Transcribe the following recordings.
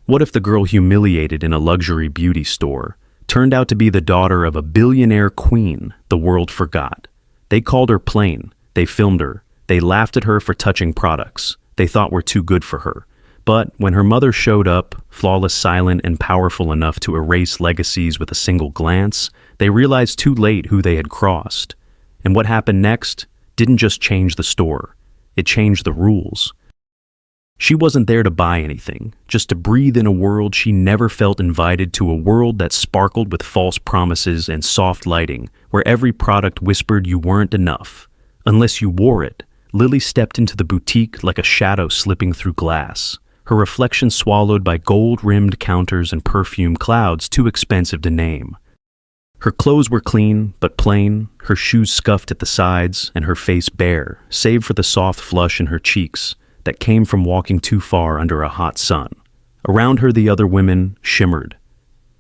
What if the girl humiliated in a luxury beauty store turned out to be the daughter of a billionaire queen the world forgot? They called her plain, they filmed her, they laughed at her for touching products they thought were too good for her. But when her mother showed up, flawless, silent, and powerful enough to erase legacies with a single glance, they realized too late who they had crossed. And what happened next didn't just change the store, it changed the rules. She wasn't there to buy anything, just to breathe in a world she never felt invited to, a world that sparkled with false promises and soft lighting, where every product whispered you weren't enough. Unless you wore it, Lily stepped into the boutique like a shadow slipping through glass, her reflection swallowed by gold-rimmed counters and perfume clouds too expensive to name. Her clothes were clean, but plain, her shoes scuffed at the sides, and her face bare, save for the soft flush in her cheeks that came from walking too far under a hot sun. Around her the other women shimmered.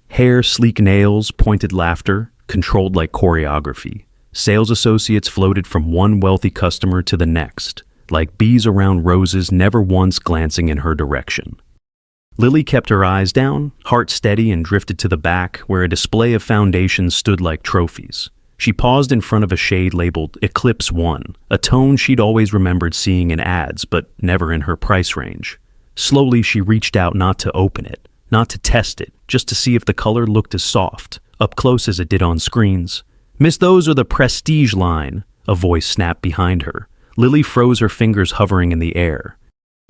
Hair, sleek nails, pointed laughter, controlled like choreography. Sales associates floated from one wealthy customer to the next, like bees around roses, never once glancing in her direction. Lily kept her eyes down, heart steady, and drifted to the back, where a display of foundations stood like trophies. She paused in front of a shade labeled Eclipse 1, a tone she'd always remembered seeing in ads, but never in her price range. Slowly, she reached out, not to open it, not to test it, just to see if the color looked as soft, up close as it did on screens. "Miss, those are the Prestige line," a voice snapped behind her. Lily froze, her fingers hovering in the air.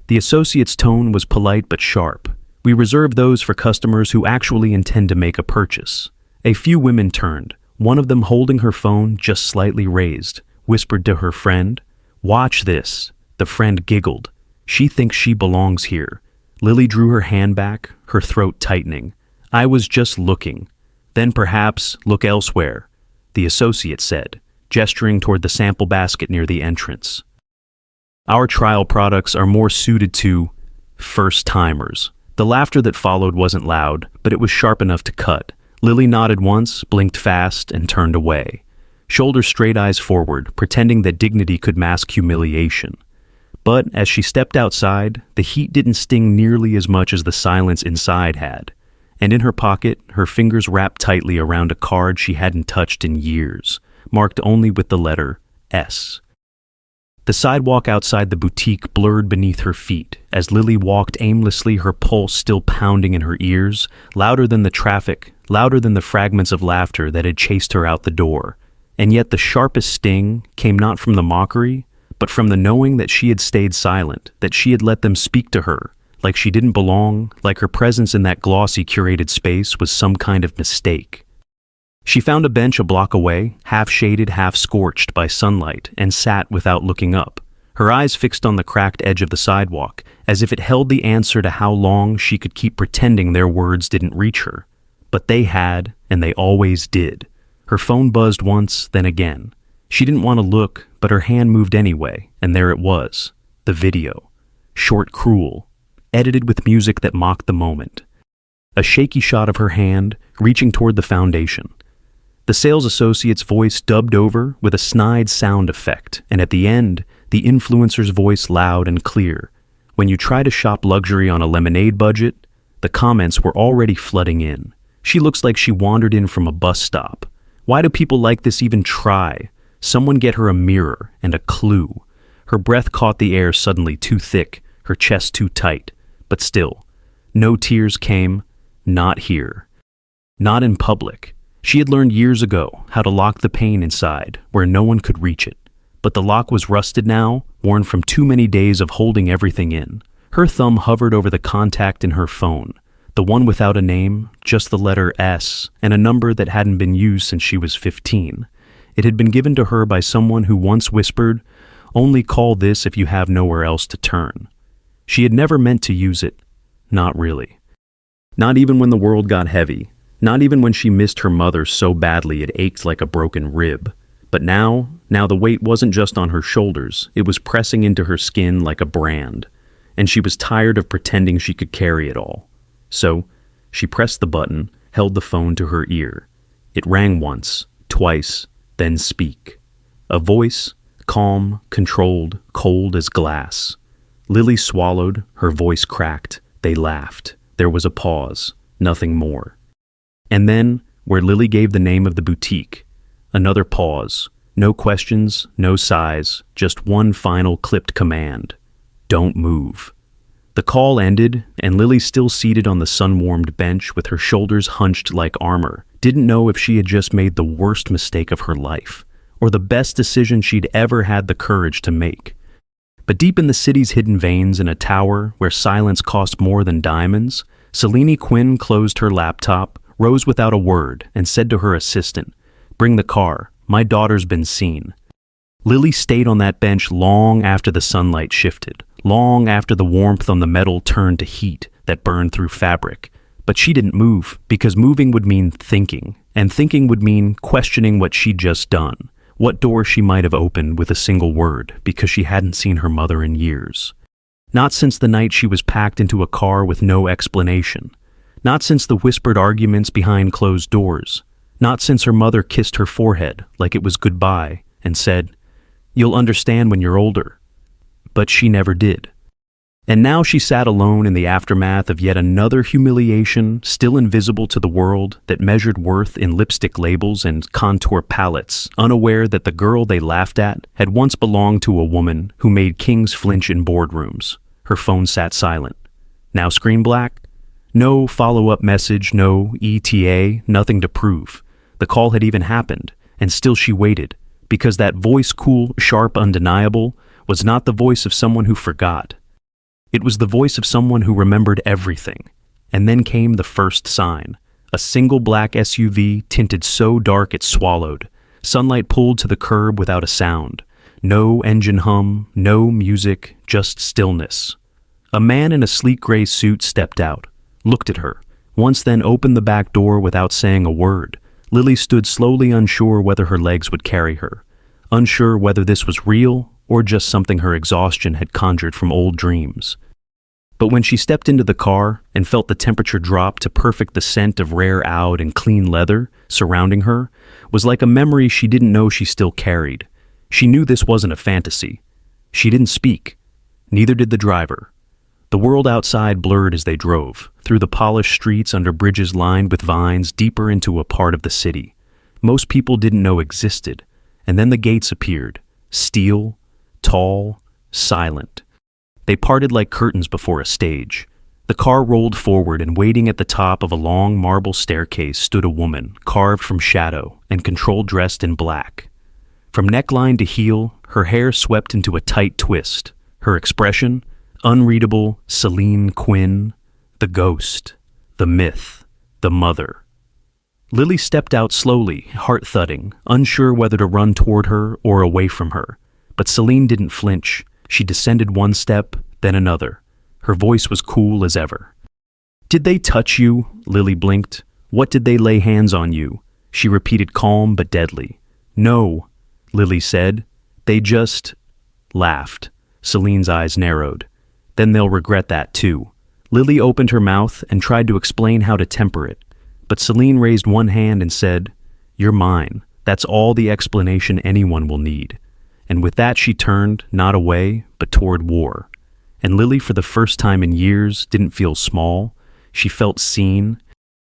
The associate's tone was polite but sharp. "We reserve those for customers who actually intend to make a purchase." A few women turned, one of them holding her phone just slightly raised, whispered to her friend, "Watch this." The friend giggled. "She thinks she belongs here." Lily drew her hand back, her throat tightening. "I was just looking." "Then perhaps look elsewhere," the associate said, gesturing toward the sample basket near the entrance. "Our trial products are more suited to first-timers." The laughter that followed wasn't loud, but it was sharp enough to cut. Lily nodded once, blinked fast, and turned away. Shoulders straight, eyes forward, pretending that dignity could mask humiliation. But as she stepped outside, the heat didn't sting nearly as much as the silence inside had. And in her pocket, her fingers wrapped tightly around a card she hadn't touched in years, marked only with the letter S. The sidewalk outside the boutique blurred beneath her feet as Lily walked aimlessly, her pulse still pounding in her ears, louder than the traffic, louder than the fragments of laughter that had chased her out the door. And yet the sharpest sting came not from the mockery, but from the knowing that she had stayed silent, that she had let them speak to her, like she didn't belong, like her presence in that glossy curated space was some kind of mistake. She found a bench a block away, half shaded, half scorched by sunlight, and sat without looking up, her eyes fixed on the cracked edge of the sidewalk, as if it held the answer to how long she could keep pretending their words didn't reach her. But they had, and they always did. Her phone buzzed once, then again. She didn't want to look, but her hand moved anyway, and there it was, the video. Short, cruel, edited with music that mocked the moment. A shaky shot of her hand, reaching toward the foundation. The sales associate's voice dubbed over with a snide sound effect, and at the end, the influencer's voice loud and clear. When you try to shop luxury on a lemonade budget, the comments were already flooding in. "She looks like she wandered in from a bus stop. Why do people like this even try? Someone get her a mirror and a clue." Her breath caught the air suddenly too thick, her chest too tight. But still, no tears came, not here. Not in public. She had learned years ago how to lock the pain inside, where no one could reach it. But the lock was rusted now, worn from too many days of holding everything in. Her thumb hovered over the contact in her phone, the one without a name, just the letter S, and a number that hadn't been used since she was 15. It had been given to her by someone who once whispered, "Only call this if you have nowhere else to turn." She had never meant to use it. Not really. Not even when the world got heavy. Not even when she missed her mother so badly it ached like a broken rib. But now the weight wasn't just on her shoulders, it was pressing into her skin like a brand. And she was tired of pretending she could carry it all. So, she pressed the button, held the phone to her ear. It rang once, twice, then speak. A voice, calm, controlled, cold as glass. Lily swallowed, her voice cracked. They laughed. There was a pause, nothing more. And then, where Lily gave the name of the boutique, another pause. No questions, no sighs, just one final clipped command. Don't move. The call ended, and Lily, still seated on the sun-warmed bench with her shoulders hunched like armor, didn't know if she had just made the worst mistake of her life, or the best decision she'd ever had the courage to make. But deep in the city's hidden veins, in a tower where silence cost more than diamonds, Selene Quinn closed her laptop, rose without a word, and said to her assistant, "Bring the car. My daughter's been seen." Lily stayed on that bench long after the sunlight shifted, long after the warmth on the metal turned to heat that burned through fabric. But she didn't move, because moving would mean thinking, and thinking would mean questioning what she'd just done, what door she might have opened with a single word, because she hadn't seen her mother in years. Not since the night she was packed into a car with no explanation. Not since the whispered arguments behind closed doors. Not since her mother kissed her forehead like it was goodbye and said, "You'll understand when you're older." But she never did. And now she sat alone in the aftermath of yet another humiliation, still invisible to the world, that measured worth in lipstick labels and contour palettes, unaware that the girl they laughed at had once belonged to a woman who made kings flinch in boardrooms. Her phone sat silent. Now screen black? No follow-up message, no ETA, nothing to prove. The call had even happened, and still she waited, because that voice, cool, sharp, undeniable, was not the voice of someone who forgot. It was the voice of someone who remembered everything. And then came the first sign. A single black SUV tinted so dark it swallowed. Sunlight pulled to the curb without a sound. No engine hum, no music, just stillness. A man in a sleek gray suit stepped out, looked at her, once then opened the back door without saying a word. Lily stood slowly, unsure whether her legs would carry her, unsure whether this was real or just something her exhaustion had conjured from old dreams. But when she stepped into the car and felt the temperature drop to perfect, the scent of rare oud and clean leather surrounding her was like a memory she didn't know she still carried. She knew this wasn't a fantasy. She didn't speak. Neither did the driver. The world outside blurred as they drove, through the polished streets under bridges lined with vines deeper into a part of the city most people didn't know existed. And then the gates appeared, steel, tall, silent. They parted like curtains before a stage. The car rolled forward, and waiting at the top of a long marble staircase stood a woman, carved from shadow and control, dressed in black. From neckline to heel, her hair swept into a tight twist. Her expression, unreadable, Selene Quinn, the ghost, the myth, the mother. Lily stepped out slowly, heart thudding, unsure whether to run toward her or away from her. But Selene didn't flinch. She descended one step, then another. Her voice was cool as ever. "Did they touch you?" Lily blinked. "What did they lay hands on you?" She repeated, calm but deadly. "No," Lily said. "They just..." laughed. Selene's eyes narrowed. "Then they'll regret that too." Lily opened her mouth and tried to explain how to temper it. But Selene raised one hand and said, "You're mine. That's all the explanation anyone will need." And with that she turned, not away, but toward war. And Lily, for the first time in years, didn't feel small. She felt seen.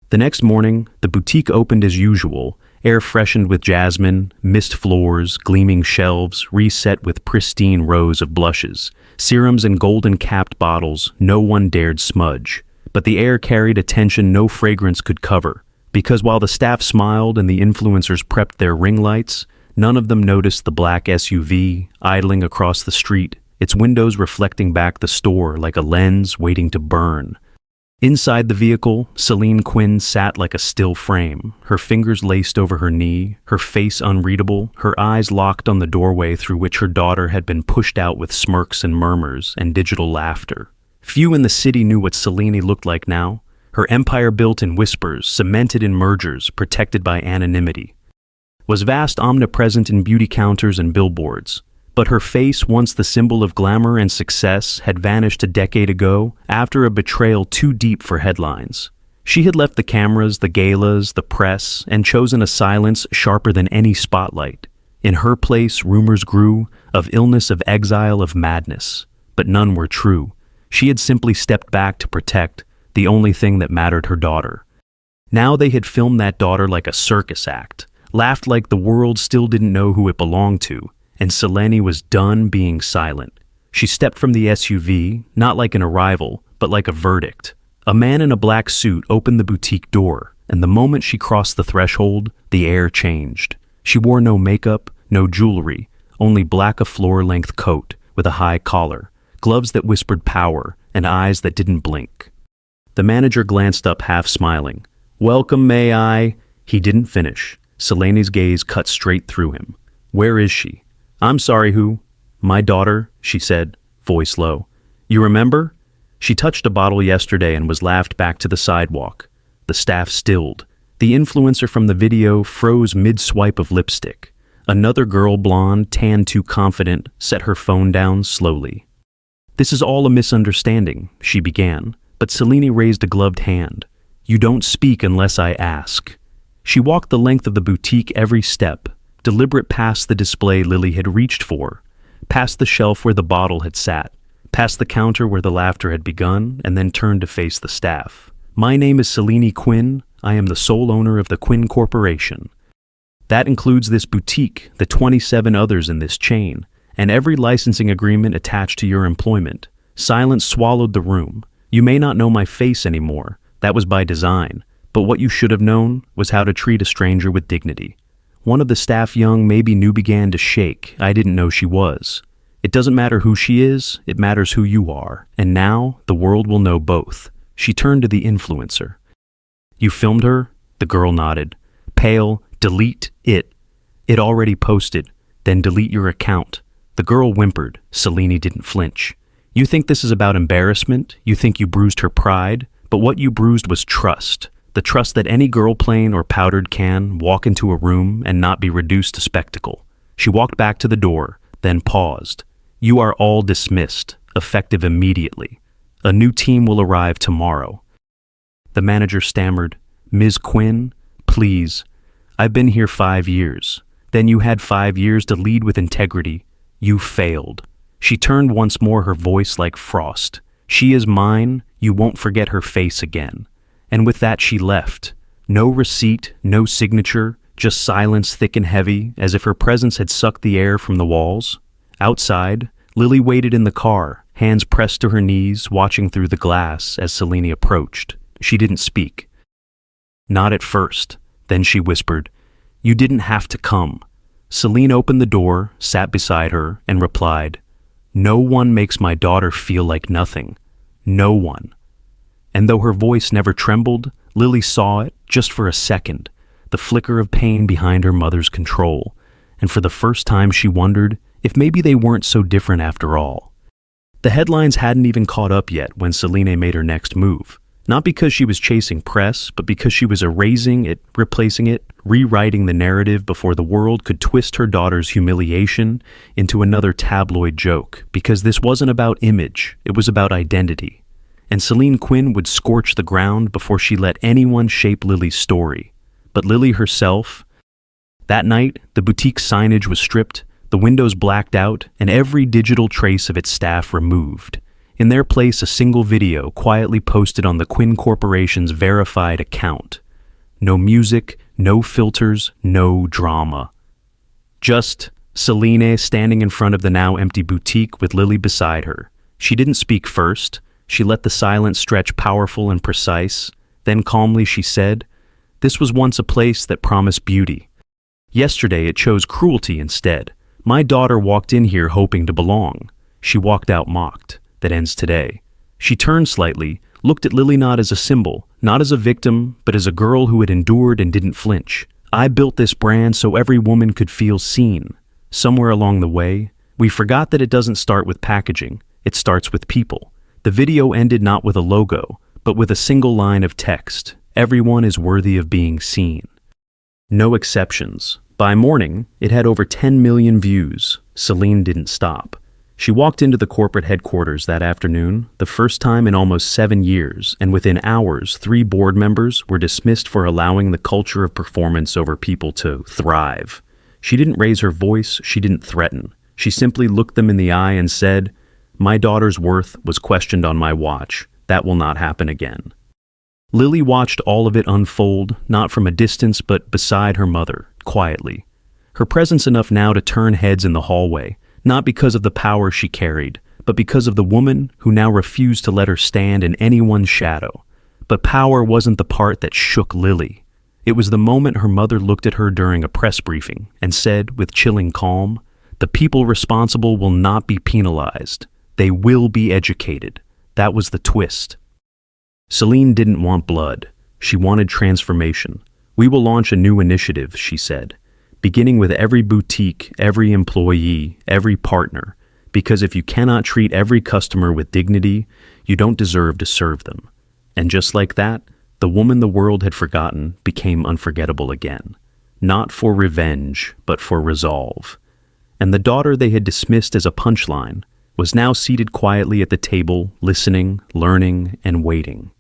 The next morning, the boutique opened as usual, air freshened with jasmine, mist floors, gleaming shelves, reset with pristine rows of blushes, serums and golden-capped bottles no one dared smudge. But the air carried a tension no fragrance could cover, because while the staff smiled and the influencers prepped their ring lights, none of them noticed the black SUV idling across the street, its windows reflecting back the store like a lens waiting to burn. Inside the vehicle, Selene Quinn sat like a still frame, her fingers laced over her knee, her face unreadable, her eyes locked on the doorway through which her daughter had been pushed out with smirks and murmurs and digital laughter. Few in the city knew what Selene looked like now, her empire built in whispers, cemented in mergers, protected by anonymity. Was vast, omnipresent in beauty counters and billboards. But her face, once the symbol of glamour and success, had vanished a decade ago after a betrayal too deep for headlines. She had left the cameras, the galas, the press, and chosen a silence sharper than any spotlight. In her place, rumors grew, of illness, of exile, of madness. But none were true. She had simply stepped back to protect the only thing that mattered her daughter. Now they had filmed that daughter like a circus act, laughed like the world still didn't know who it belonged to, and Selene was done being silent. She stepped from the SUV, not like an arrival, but like a verdict. A man in a black suit opened the boutique door, and the moment she crossed the threshold, the air changed. She wore no makeup, no jewelry, only black a floor-length coat with a high collar, gloves that whispered power, and eyes that didn't blink. The manager glanced up half smiling. "Welcome, may I?" He didn't finish. Selene's gaze cut straight through him. "Where is she?" "I'm sorry, who?" "My daughter," she said, voice low. "You remember? She touched a bottle yesterday and was laughed back to the sidewalk." The staff stilled. The influencer from the video froze mid-swipe of lipstick. Another girl, blonde, tan too confident, set her phone down slowly. "This is all a misunderstanding," she began, but Selene raised a gloved hand. "You don't speak unless I ask." She walked the length of the boutique every step, deliberate past the display Lily had reached for, past the shelf where the bottle had sat, past the counter where the laughter had begun, and then turned to face the staff. "My name is Selene Quinn. I am the sole owner of the Quinn Corporation. That includes this boutique, the 27 others in this chain, and every licensing agreement attached to your employment." Silence swallowed the room. "You may not know my face anymore. That was by design. But what you should have known was how to treat a stranger with dignity." One of the staff, young, maybe new, began to shake. "I didn't know she was." "It doesn't matter who she is, it matters who you are. And now, the world will know both." She turned to the influencer. "You filmed her?" The girl nodded. Pale, "Delete it." "It already posted." "Then delete your account." The girl whimpered. Selene didn't flinch. "You think this is about embarrassment? You think you bruised her pride? But what you bruised was trust. The trust that any girl, plain or powdered, can walk into a room and not be reduced to spectacle." She walked back to the door, then paused. "You are all dismissed, effective immediately. A new team will arrive tomorrow." The manager stammered, "Ms. Quinn, please. I've been here 5 years. Then you had 5 years to lead with integrity. You failed." She turned once more, her voice like frost. "She is mine. You won't forget her face again." And with that she left. No receipt, no signature, just silence thick and heavy, as if her presence had sucked the air from the walls. Outside, Lily waited in the car, hands pressed to her knees, watching through the glass as Selene approached. She didn't speak. "Not at first." Then she whispered, "You didn't have to come." Selene opened the door, sat beside her, and replied, "No one makes my daughter feel like nothing. No one." And though her voice never trembled, Lily saw it, just for a second, the flicker of pain behind her mother's control, and for the first time she wondered if maybe they weren't so different after all. The headlines hadn't even caught up yet when Selene made her next move. Not because she was chasing press, but because she was erasing it, replacing it, rewriting the narrative before the world could twist her daughter's humiliation into another tabloid joke. Because this wasn't about image, it was about identity. And Selene Quinn would scorch the ground before she let anyone shape Lily's story. But Lily herself... That night, the boutique signage was stripped, the windows blacked out, and every digital trace of its staff removed. In their place, a single video quietly posted on the Quinn Corporation's verified account. No music, no filters, no drama. Just Selene standing in front of the now empty boutique with Lily beside her. She didn't speak first. She let the silence stretch powerful and precise. Then calmly she said, "This was once a place that promised beauty. Yesterday it chose cruelty instead. My daughter walked in here hoping to belong. She walked out mocked. That ends today." She turned slightly, looked at Lily not as a symbol, not as a victim, but as a girl who had endured and didn't flinch. "I built this brand so every woman could feel seen. Somewhere along the way, we forgot that it doesn't start with packaging, it starts with people." The video ended not with a logo, but with a single line of text. "Everyone is worthy of being seen." No exceptions. By morning, it had over 10 million views. Selene didn't stop. She walked into the corporate headquarters that afternoon, the first time in almost 7 years, and within hours, 3 board members were dismissed for allowing the culture of performance over people to thrive. She didn't raise her voice, she didn't threaten. She simply looked them in the eye and said, "My daughter's worth was questioned on my watch. That will not happen again." Lily watched all of it unfold, not from a distance but beside her mother, quietly. Her presence enough now to turn heads in the hallway, not because of the power she carried, but because of the woman who now refused to let her stand in anyone's shadow. But power wasn't the part that shook Lily. It was the moment her mother looked at her during a press briefing and said with chilling calm, "The people responsible will not be penalized. They will be educated." That was the twist. Celine didn't want blood. She wanted transformation. "We will launch a new initiative," she said, "beginning with every boutique, every employee, every partner, because if you cannot treat every customer with dignity, you don't deserve to serve them." And just like that, the woman the world had forgotten became unforgettable again, not for revenge, but for resolve. And the daughter they had dismissed as a punchline was now seated quietly at the table, listening, learning, and waiting.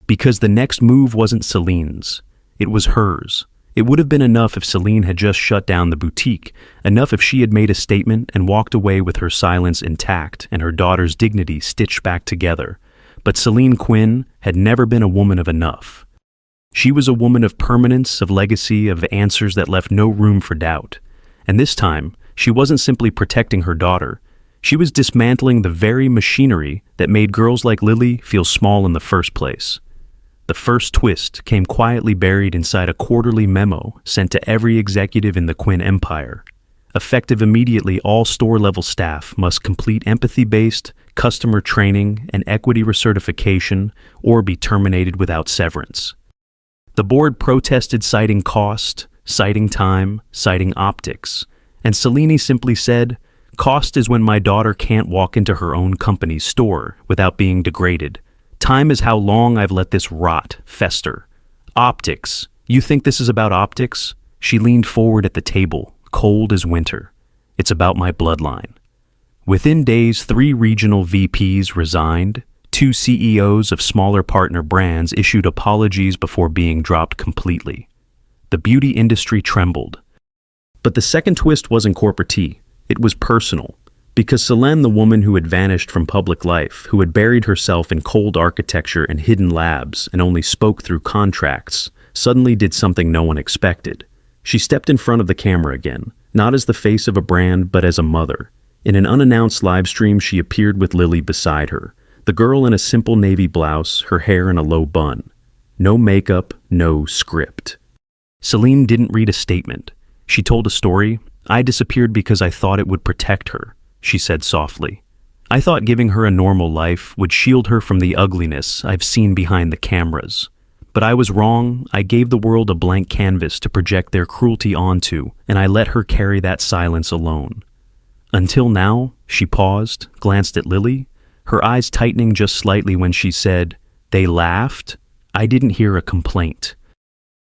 Because the next move wasn't Celine's, it was hers. It would have been enough if Celine had just shut down the boutique, enough if she had made a statement and walked away with her silence intact and her daughter's dignity stitched back together. But Celine Quinn had never been a woman of enough. She was a woman of permanence, of legacy, of answers that left no room for doubt. And this time, she wasn't simply protecting her daughter. She was dismantling the very machinery that made girls like Lily feel small in the first place. The first twist came quietly buried inside a quarterly memo sent to every executive in the Quinn empire. Effective immediately, all store-level staff must complete empathy-based, customer training, and equity recertification, or be terminated without severance. The board protested, citing cost, citing time, citing optics, and Celine simply said, "Cost is when my daughter can't walk into her own company's store without being degraded. Time is how long I've let this rot fester. Optics. You think this is about optics?" She leaned forward at the table, cold as winter. "It's about my bloodline." Within days, 3 regional VPs resigned. 2 CEOs of smaller partner brands issued apologies before being dropped completely. The beauty industry trembled. But the second twist wasn't corporate. It was personal. Because Celine, the woman who had vanished from public life, who had buried herself in cold architecture and hidden labs and only spoke through contracts, suddenly did something no one expected. She stepped in front of the camera again, not as the face of a brand, but as a mother. In an unannounced live stream, she appeared with Lily beside her, the girl in a simple navy blouse, her hair in a low bun. No makeup, no script. Celine didn't read a statement. She told a story. "I disappeared because I thought it would protect her," she said softly. "I thought giving her a normal life would shield her from the ugliness I've seen behind the cameras. But I was wrong. I gave the world a blank canvas to project their cruelty onto, and I let her carry that silence alone. Until now," she paused, glanced at Lily, her eyes tightening just slightly when she said, "They laughed." I didn't hear a complaint.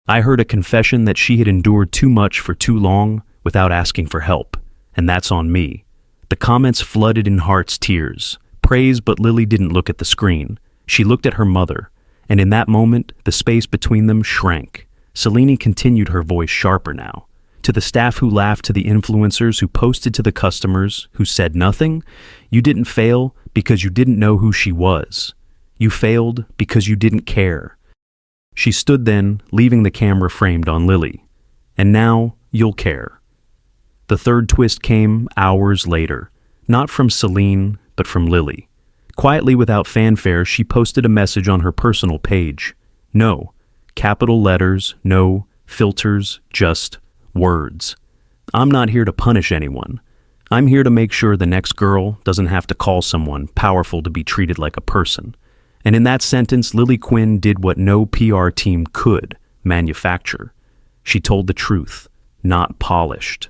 I heard a confession that she had endured too much for too long without asking for help, and that's on me. The comments flooded in Heart's tears. Praise, but Lily didn't look at the screen. She looked at her mother, and in that moment, the space between them shrank. Celine continued, her voice sharper now. "To the staff who laughed, to the influencers who posted, to the customers who said nothing, you didn't fail because you didn't know who she was. You failed because you didn't care." She stood then, leaving the camera framed on Lily. "And now, you'll care." The third twist came hours later, not from Celine, but from Lily. Quietly, without fanfare, she posted a message on her personal page. No, capital letters, no filters, just words. "I'm not here to punish anyone. I'm here to make sure the next girl doesn't have to call someone powerful to be treated like a person." And in that sentence, Lily Quinn did what no PR team could manufacture. She told the truth, not polished.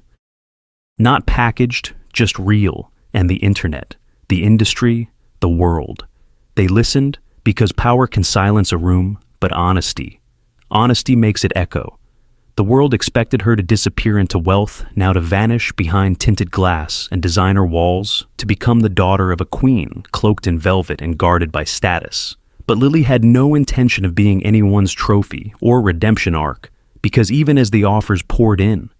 Not packaged, just real, and the internet, the industry, the world. They listened because power can silence a room, but honesty makes it echo. The world expected her to disappear into wealth, now to vanish behind tinted glass and designer walls, to become the daughter of a queen, cloaked in velvet and guarded by status. But Lily had no intention of being anyone's trophy or redemption arc, because even as the offers poured in,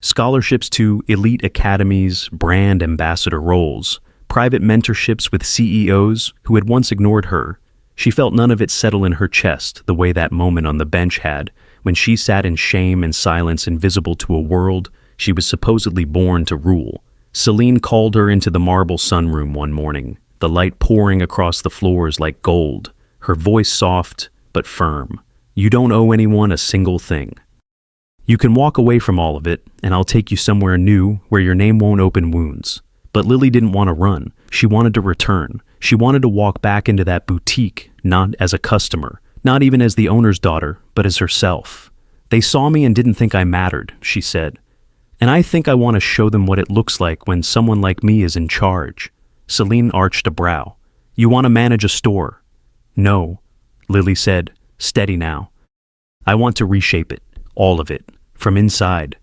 scholarships to elite academies, brand ambassador roles, private mentorships with CEOs who had once ignored her, She felt none of it settle in her chest the way that moment on the bench had when she sat in shame and silence invisible to a world she was supposedly born to rule. Celine called her into the marble sunroom one morning, the light pouring across the floors like gold, her voice soft but firm. You don't owe anyone a single thing. You can walk away from all of it, and I'll take you somewhere new where your name won't open wounds. But Lily didn't want to run. She wanted to return. She wanted to walk back into that boutique, not as a customer, not even as the owner's daughter, but as herself. They saw me and didn't think I mattered, she said. And I think I want to show them what it looks like when someone like me is in charge. Celine arched a brow. You want to manage a store? No, Lily said, steady now. I want to reshape it, all of it, from inside.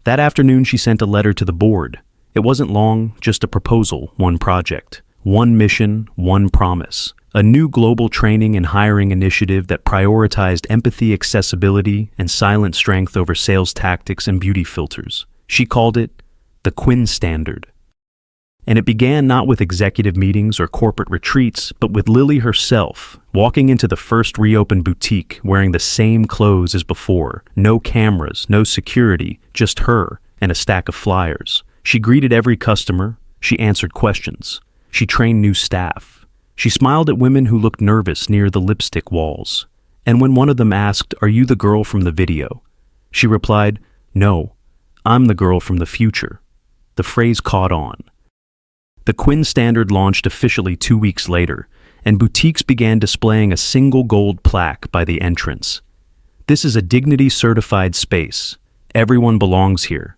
That afternoon she sent a letter to the board. It wasn't long, just a proposal, one project, one mission, one promise. A new global training and hiring initiative that prioritized empathy, accessibility, and silent strength over sales tactics and beauty filters. She called it the Quinn Standard. And it began not with executive meetings or corporate retreats, but with Lily herself, walking into the first reopened boutique wearing the same clothes as before. No cameras, no security, just her and a stack of flyers. She greeted every customer. She answered questions. She trained new staff. She smiled at women who looked nervous near the lipstick walls. And when one of them asked, "Are you the girl from the video?" she replied, "No, I'm the girl from the future." The phrase caught on. The Quinn Standard launched officially 2 weeks later, and boutiques began displaying a single gold plaque by the entrance. This is a dignity-certified space. Everyone belongs here.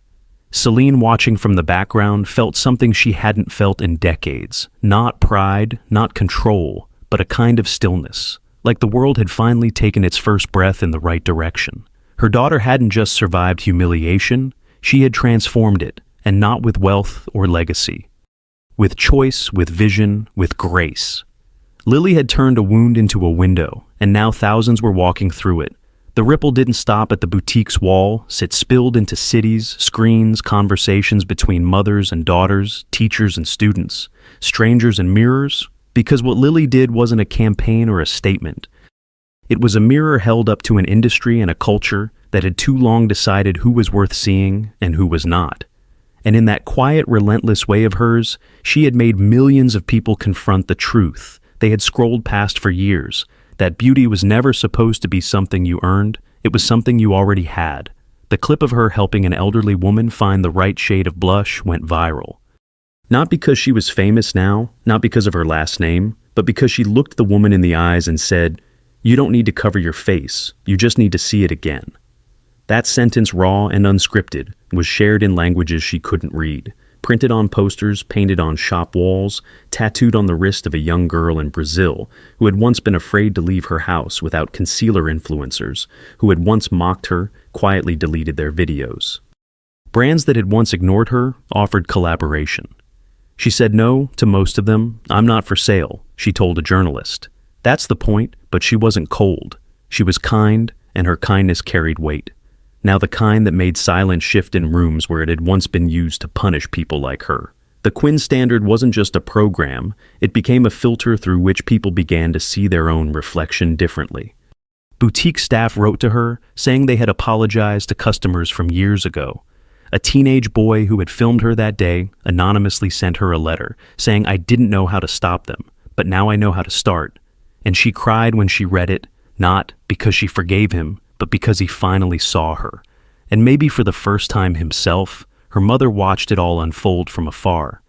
Celine, watching from the background, felt something she hadn't felt in decades. Not pride, not control, but a kind of stillness, like the world had finally taken its first breath in the right direction. Her daughter hadn't just survived humiliation, she had transformed it, and not with wealth or legacy. With choice, with vision, with grace. Lily had turned a wound into a window, and now thousands were walking through it. The ripple didn't stop at the boutique's wall, it spilled into cities, screens, conversations between mothers and daughters, teachers and students, strangers and mirrors, because what Lily did wasn't a campaign or a statement. It was a mirror held up to an industry and a culture that had too long decided who was worth seeing and who was not. And in that quiet, relentless way of hers, she had made millions of people confront the truth they had scrolled past for years, that beauty was never supposed to be something you earned, it was something you already had. The clip of her helping an elderly woman find the right shade of blush went viral. Not because she was famous now, not because of her last name, but because she looked the woman in the eyes and said, "You don't need to cover your face, you just need to see it again." That sentence, raw and unscripted, was shared in languages she couldn't read, printed on posters, painted on shop walls, tattooed on the wrist of a young girl in Brazil who had once been afraid to leave her house without concealer influencers, who had once mocked her, quietly deleted their videos. Brands that had once ignored her offered collaboration. She said no to most of them. "I'm not for sale," she told a journalist. That's the point, but she wasn't cold. She was kind, and her kindness carried weight. Now the kind that made silence shift in rooms where it had once been used to punish people like her. The Quinn Standard wasn't just a program, it became a filter through which people began to see their own reflection differently. Boutique staff wrote to her, saying they had apologized to customers from years ago. A teenage boy who had filmed her that day anonymously sent her a letter, saying, "I didn't know how to stop them, but now I know how to start." And she cried when she read it, not because she forgave him, but because he finally saw her. And maybe for the first time himself, her mother watched it all unfold from afar.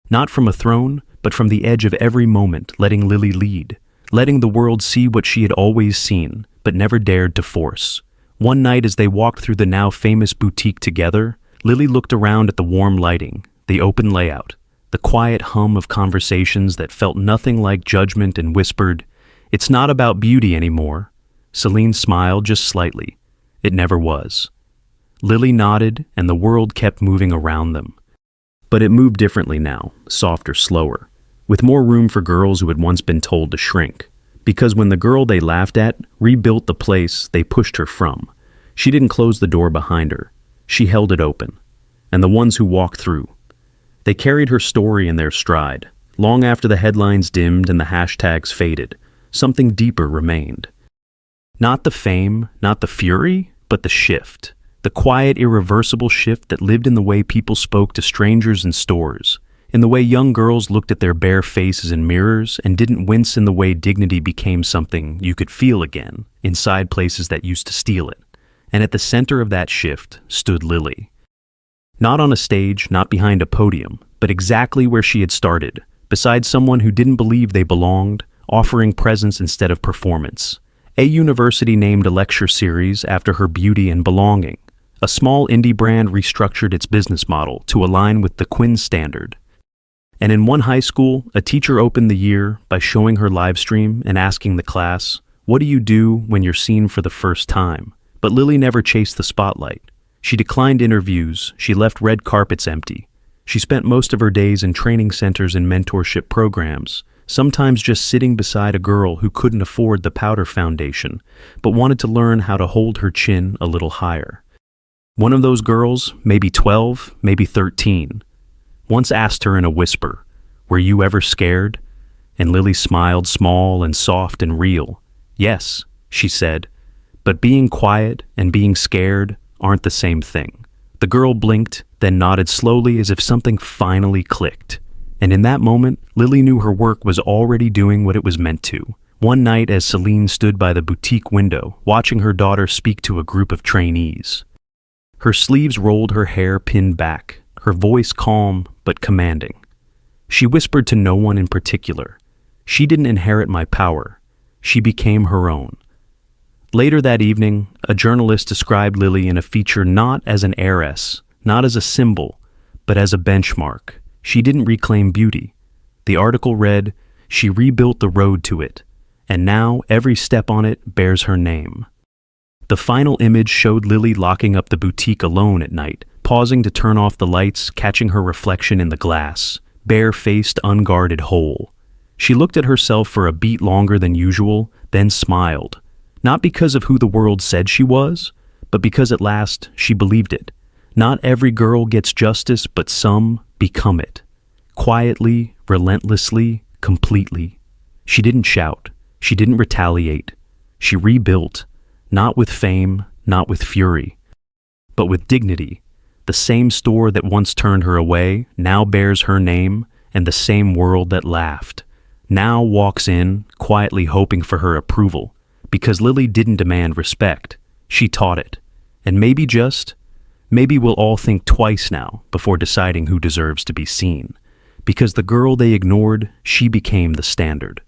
Not from a throne, but from the edge of every moment, letting Lily lead, letting the world see what she had always seen, but never dared to force. One night as they walked through the now famous boutique together, Lily looked around at the warm lighting, the open layout, the quiet hum of conversations that felt nothing like judgment, and whispered, "It's not about beauty anymore." Celine smiled just slightly. It never was. Lily nodded, and the world kept moving around them. But it moved differently now, softer, slower, with more room for girls who had once been told to shrink. Because when the girl they laughed at rebuilt the place they pushed her from, she didn't close the door behind her. She held it open. And the ones who walked through, they carried her story in their stride, long after the headlines dimmed and the hashtags faded. something deeper remained. Not the fame, not the fury, but the shift. The quiet, irreversible shift that lived in the way people spoke to strangers in stores, in the way young girls looked at their bare faces in mirrors and didn't wince, in the way dignity became something you could feel again, inside places that used to steal it. And at the center of that shift stood Lily. Not on a stage, not behind a podium, but exactly where she had started, beside someone who didn't believe they belonged, offering presence instead of performance. A university named a lecture series after her beauty and belonging. A small indie brand restructured its business model to align with the Quinn standard. And in one high school, a teacher opened the year by showing her live stream and asking the class, "What do you do when you're seen for the first time?" But Lily never chased the spotlight. She declined interviews, she left red carpets empty. She spent most of her days in training centers and mentorship programs, sometimes just sitting beside a girl who couldn't afford the powder foundation, but wanted to learn how to hold her chin a little higher. One of those girls, maybe 12, maybe 13, once asked her in a whisper, "Were you ever scared?" And Lily smiled, small and soft and real. "Yes," she said, "but being quiet and being scared aren't the same thing." The girl blinked, then nodded slowly as if something finally clicked. And in that moment, Lily knew her work was already doing what it was meant to. One night, as Celine stood by the boutique window, watching her daughter speak to a group of trainees. Her sleeves rolled, her hair pinned back, her voice calm but commanding. She whispered to no one in particular. She didn't inherit my power. She became her own. Later that evening, a journalist described Lily in a feature not as an heiress, not as a symbol, but as a benchmark. She didn't reclaim beauty. The article read, "She rebuilt the road to it, and now every step on it bears her name." The final image showed Lily locking up the boutique alone at night, pausing to turn off the lights, catching her reflection in the glass, bare-faced, unguarded, whole. She looked at herself for a beat longer than usual, then smiled. Not because of who the world said she was, but because at last she believed it. Not every girl gets justice, but some become it. Quietly, relentlessly, completely. She didn't shout. She didn't retaliate. She rebuilt, not with fame, not with fury, but with dignity. The same store that once turned her away now bears her name, and the same world that laughed now walks in, quietly hoping for her approval. Because Lily didn't demand respect, she taught it. And maybe we'll all think twice now before deciding who deserves to be seen. Because the girl they ignored, she became the standard.